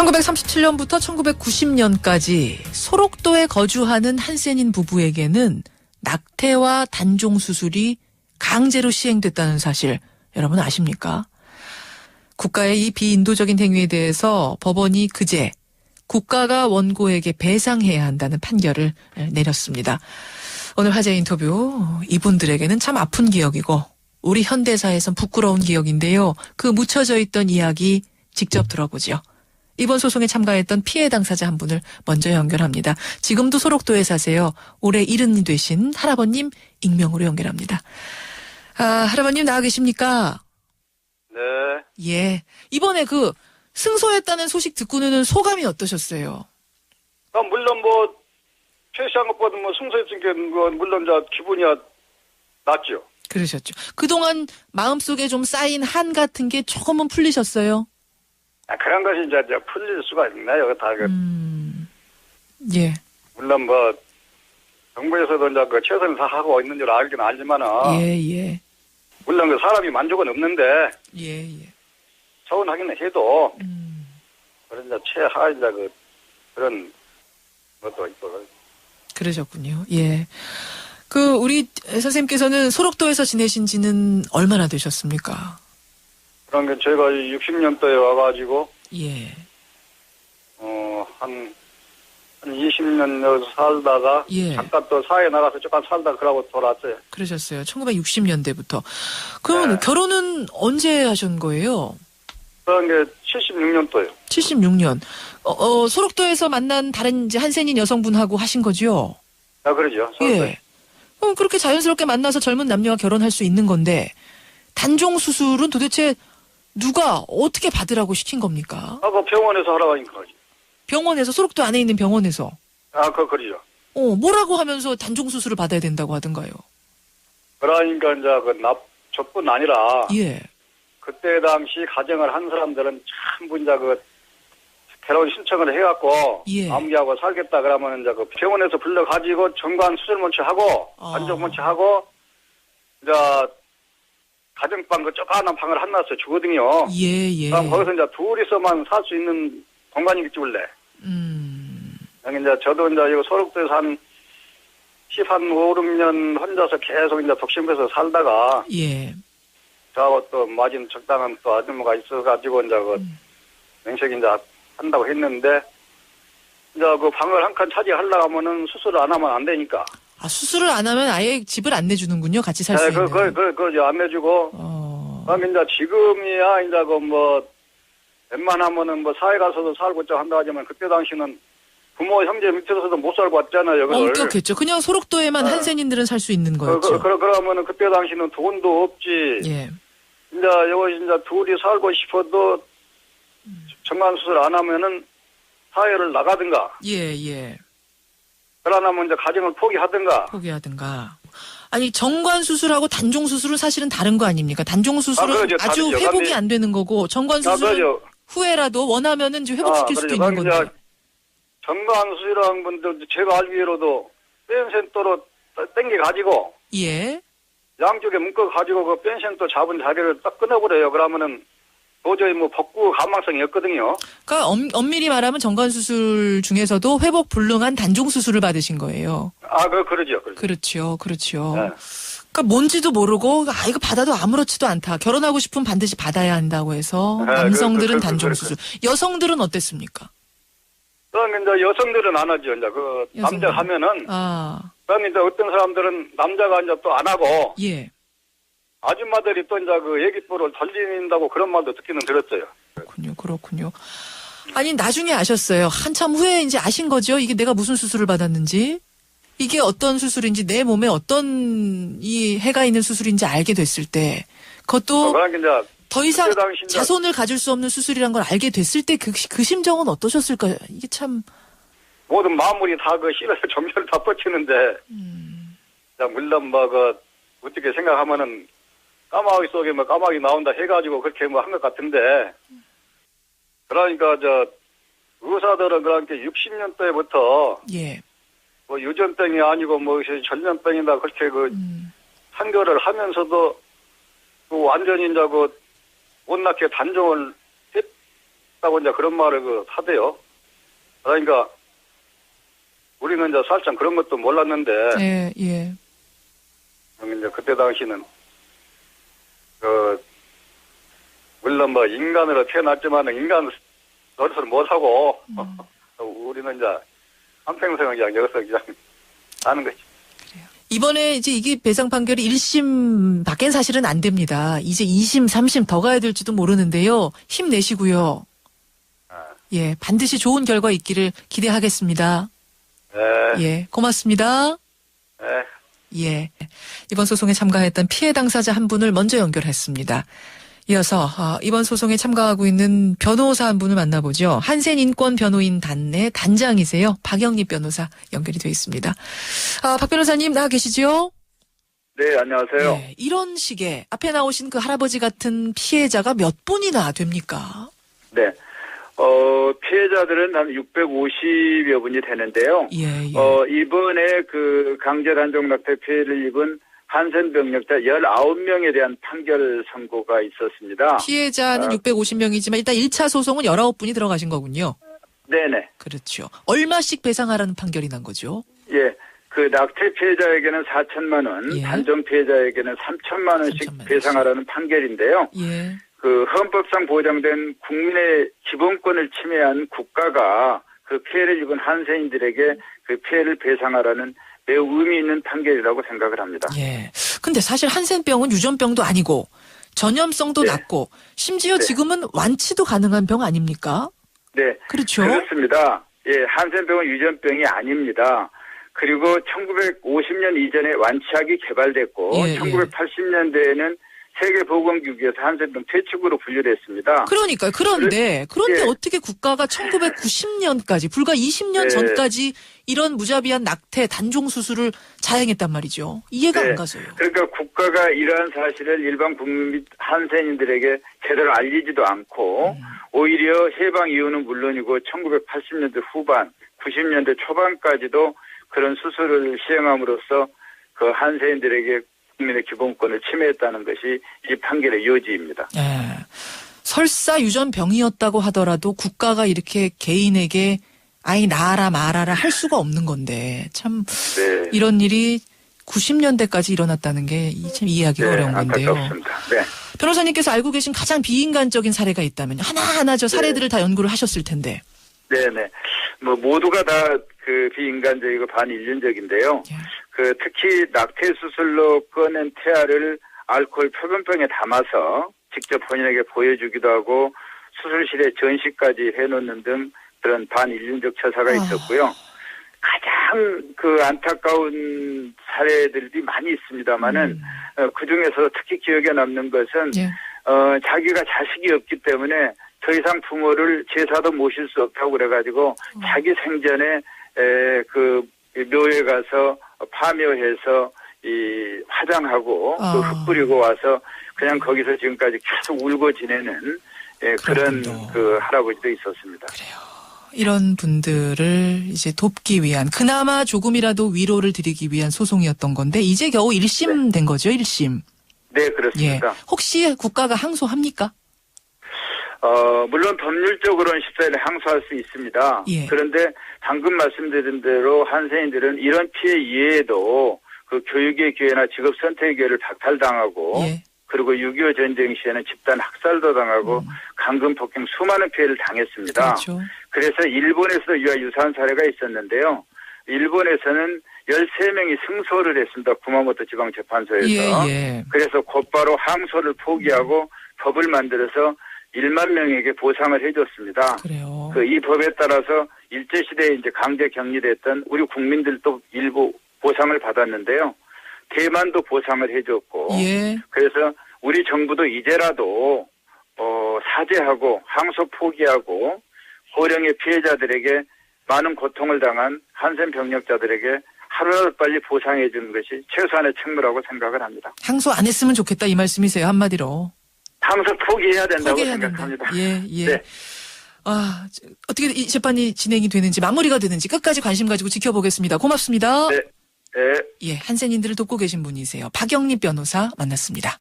1937년부터 1990년까지 소록도에 거주하는 한센인 부부에게는 낙태와 단종 수술이 강제로 시행됐다는 사실 여러분 아십니까? 국가의 이 비인도적인 행위에 대해서 법원이 그제 국가가 원고에게 배상해야 한다는 판결을 내렸습니다. 오늘 화제 인터뷰, 이분들에게는 참 아픈 기억이고 우리 현대사에선 부끄러운 기억인데요. 그 묻혀져 있던 이야기 직접 들어보죠. 이번 소송에 참가했던 피해 당사자 한 분을 먼저 연결합니다. 지금도 소록도에 사세요. 올해 70이 되신 할아버님 익명으로 연결합니다. 할아버님 나와 계십니까? 네. 예. 이번에 승소했다는 소식 듣고는 소감이 어떠셨어요? 물론 최시한 것보다 승소했으니까 물론 기분이 낫죠. 그러셨죠. 그동안 마음속에 좀 쌓인 한 같은 게 조금은 풀리셨어요? 그런 것이 이제 풀릴 수가 있나요? 다 예. 물론 정부에서도 이제 최선을 다하고 있는 줄 알긴 알지만은. 예. 물론 사람이 만족은 없는데. 예. 서운하기는 해도. 그런 최하 그런 것도 있고. 그러셨군요. 예. 우리 선생님께서는 소록도에서 지내신 지는 얼마나 되셨습니까? 그런 게 제가 60년대에 와가지고. 예. 한 20년 여기서 살다가. 예. 잠깐 또 사회에 나가서 조금 살다가 그러고 돌아왔어요. 그러셨어요. 1960년대부터. 그러면 네. 결혼은 언제 하신 거예요? 그런 게 76년도요. 76년. 소록도에서 만난 다른 이제 한센인 여성분하고 하신 거죠? 그러죠. 예. 그럼 그렇게 자연스럽게 만나서 젊은 남녀와 결혼할 수 있는 건데 단종 수술은 도대체 누가 어떻게 받으라고 시킨 겁니까? 병원에서 하라고 하니까 그러지. 병원에서, 소록도 안에 있는 병원에서. 그러죠. 뭐라고 하면서 단종 수술을 받아야 된다고 하던가요? 그러니까 이제 저뿐 아니라. 예. 그때 당시 가정을 한 사람들은 전부 이제 결혼 신청을 해갖고. 예. 암기하고 살겠다 그러면 이제 병원에서 불러가지고 정관 수술 먼저 하고. 단종 먼저 하고. 이제 가정방 조그마한 방을 하나서 주거든요. 예. 그럼 거기서 이제 둘이서만 살 수 있는 공간이겠지 원래. 여기 이제 저도 이제 이거 소록도에서 한 5, 6년 혼자서 계속 이제 독신에서 살다가. 예. 저하고 또 맞은 적당한 또 아줌마가 있어가지고 이제 명색이 이제 한다고 했는데 이제 방을 한 칸 차지하려고 하면은 수술을 안 하면 안 되니까. 수술을 안 하면 아예 집을 안 내주는군요. 같이 살 수 있는. 안 내주고. 그럼 이제 지금이야 이제 웬만하면은 사회 가서도 살고 한다 하지만 그때 당시는 부모 형제 밑에서도 못 살고 왔잖아요. 엄격했죠. 그냥 소록도에만 한센인들은 살 수 있는 거였죠. 그러면은 그때 당시는 돈도 없지. 예. 이제 여기 이제 둘이 살고 싶어도 정관 수술 안 하면은 사회를 나가든가. 예. 그러나면 이제 가정을 포기하든가. 아니 정관 수술하고 단종 수술은 사실은 다른 거 아닙니까? 단종 수술은 그렇죠. 아주 다르죠. 회복이 안 되는 거고 정관 수술은 후에라도 원하면은 이제 회복시킬 수도 있는 건데. 정관 수술한 분들 제가 알기로도 펜센터로 땡겨가지고. 예. 양쪽에 묶어가지고 펜센터 잡은 자리를 딱 끊어버려요. 그러면은 도저히 복구 가망성이 없거든요. 그러니까 엄밀히 말하면 정관 수술 중에서도 회복 불능한 단종 수술을 받으신 거예요. 그러죠. 그렇죠. 네. 그러니까 뭔지도 모르고 이거 받아도 아무렇지도 않다. 결혼하고 싶으면 반드시 받아야 한다고 해서 남성들은 단종 수술. 여성들은 어땠습니까? 그럼 이제 여성들은 안 하죠. 이제 남자 하면은. 그럼 이제 어떤 사람들은 남자가 이제 또 안 하고. 예. 아줌마들이 또 이제 애기뽀를 돌린다고 그런 말도 듣기는 들었어요. 그렇군요. 아니 나중에 아셨어요. 한참 후에 이제 아신 거죠. 이게 내가 무슨 수술을 받았는지. 이게 어떤 수술인지 내 몸에 어떤 이 해가 있는 수술인지 알게 됐을 때 그것도 더 이상 자손을 가질 수 없는 수술이란 걸 알게 됐을 때 그 심정은 어떠셨을까요? 이게 참 모든 마무리 다 실을 정렬을 다 뻗치는데 물론 어떻게 생각하면은 까마귀 속에 까마귀 나온다 해가지고 그렇게 한 것 같은데 그러니까 의사들은 그렇게 60년대부터 예. 유전병이 아니고 전염병이다 그렇게 판결을 하면서도 완전히 못 낳게 단종을 했다고 이제 그런 말을 하대요. 그러니까 우리는 이제 살짝 그런 것도 몰랐는데, 예, 예. 이제 그때 당시는 물론 뭐 인간으로 태어났지만 인간 노릇을 못하고 우리는 이제 한평생을 그냥 여기서 그냥 사는 거지. 이번에 이제 이게 배상 판결이 1심 밖엔 사실은 안 됩니다. 이제 2심, 3심 더 가야 될지도 모르는데요. 힘내시고요. 예, 반드시 좋은 결과 있기를 기대하겠습니다. 네. 예, 고맙습니다. 네. 예. 이번 소송에 참가했던 피해 당사자 한 분을 먼저 연결했습니다. 이어서 이번 소송에 참가하고 있는 변호사 한 분을 만나보죠. 한센인권변호인 단내 단장이세요. 박영립 변호사 연결이 되어 있습니다. 박 변호사님 나와 계시죠? 네, 안녕하세요. 네, 이런 식의 앞에 나오신 그 할아버지 같은 피해자가 몇 분이나 됩니까? 네. 피해자들은 한 650여 분이 되는데요. 예, 예. 이번에 그 강제 단종 낙태 피해를 입은 한센 병력자 19명에 대한 판결 선고가 있었습니다. 피해자는 650명이지만 일단 1차 소송은 19분이 들어가신 거군요. 네네. 그렇죠. 얼마씩 배상하라는 판결이 난 거죠? 예. 그 낙태 피해자에게는 4천만 원, 예. 단종 피해자에게는 3천만 원씩 3천만 원씩. 배상하라는 판결인데요. 예. 그 헌법상 보장된 국민의 기본권을 침해한 국가가 그 피해를 입은 한센인들에게 그 피해를 배상하라는 매우 의미 있는 판결이라고 생각을 합니다. 예. 근데 사실 한센병은 유전병도 아니고 전염성도 네. 낮고 심지어 네. 지금은 완치도 가능한 병 아닙니까? 네. 그렇죠. 그렇습니다. 예, 한센병은 유전병이 아닙니다. 그리고 1950년 이전에 완치약이 개발됐고 예, 예. 1980년대에는 세계보건기구에서 한센병 퇴치구로 분류됐습니다. 그러니까요. 그런데 예. 어떻게 국가가 1990년까지 불과 20년 네. 전까지 이런 무자비한 낙태 단종 수술을 자행했단 말이죠. 이해가 네. 안 가서요. 그러니까 국가가 이러한 사실을 일반 국민 및 한센인들에게 제대로 알리지도 않고 오히려 해방 이후는 물론이고 1980년대 후반, 90년대 초반까지도 그런 수술을 시행함으로써 그 한센인들에게 국민의 기본권을 침해했다는 것이 이 판결의 요지입니다. 예. 설사 유전병이었다고 하더라도 국가가 이렇게 개인에게 아이 낳아라 말아라 할 수가 없는 건데 참 네. 이런 일이 90년대까지 일어났다는 게 참 이해하기가 네, 어려운 건데요. 안타깝습니다. 네. 변호사님께서 알고 계신 가장 비인간적인 사례가 있다면 하나하나 저 사례들을 다 연구를 하셨을 텐데. 네네. 뭐 모두가 다 그 비인간적이고 반인륜적인데요. 예. 그 특히 낙태 수술로 꺼낸 태아를 알코올 표변병에 담아서 직접 본인에게 보여주기도 하고 수술실에 전시까지 해놓는 등 그런 반인륜적 처사가 있었고요. 가장 그 안타까운 사례들이 많이 있습니다만은 그 중에서 특히 기억에 남는 것은 예. 자기가 자식이 없기 때문에 더 이상 부모를 제사도 모실 수 없다고 그래가지고 자기 생전에 그 묘에 가서 파묘해서 이 화장하고 그 흙 뿌리고 와서 그냥 거기서 지금까지 계속 울고 지내는 그런 그렇군요. 그 할아버지도 있었습니다. 이런 분들을 이제 돕기 위한 그나마 조금이라도 위로를 드리기 위한 소송이었던 건데 이제 겨우 1심 된 거죠, 1심. 네, 예. 그렇습니다. 혹시 국가가 항소합니까? 물론 법률적으로는 쉽사리 항소할 수 있습니다. 예. 그런데 방금 말씀드린 대로 한센인들은 이런 피해 이외에도 그 교육의 기회나 직업 선택의 기회를 박탈당하고 예. 그리고 6.25 전쟁 시에는 집단 학살도 당하고 강금 폭행 수많은 피해를 당했습니다. 그렇죠. 그래서 일본에서도 이와 유사한 사례가 있었는데요. 일본에서는 13명이 승소를 했습니다. 구마모토 지방재판소에서. 예, 예. 그래서 곧바로 항소를 포기하고 법을 만들어서 1만 명에게 보상을 해줬습니다. 그래요. 이 법에 따라서 일제시대에 이제 강제 격리됐던 우리 국민들도 일부 보상을 받았는데요. 대만도 보상을 해줬고. 예. 그래서 우리 정부도 이제라도, 사죄하고 항소 포기하고 고령의 피해자들에게 많은 고통을 당한 한센 병력자들에게 하루라도 빨리 보상해 주는 것이 최소한의 책무라고 생각을 합니다. 항소 안 했으면 좋겠다 이 말씀이세요, 한마디로. 항소 포기해야 된다고 포기해야 된다. 생각합니다. 예, 예. 네. 어떻게 이 재판이 진행이 되는지 마무리가 되는지 끝까지 관심 가지고 지켜보겠습니다. 고맙습니다. 네. 네. 예, 한센인들을 돕고 계신 분이세요. 박영립 변호사 만났습니다.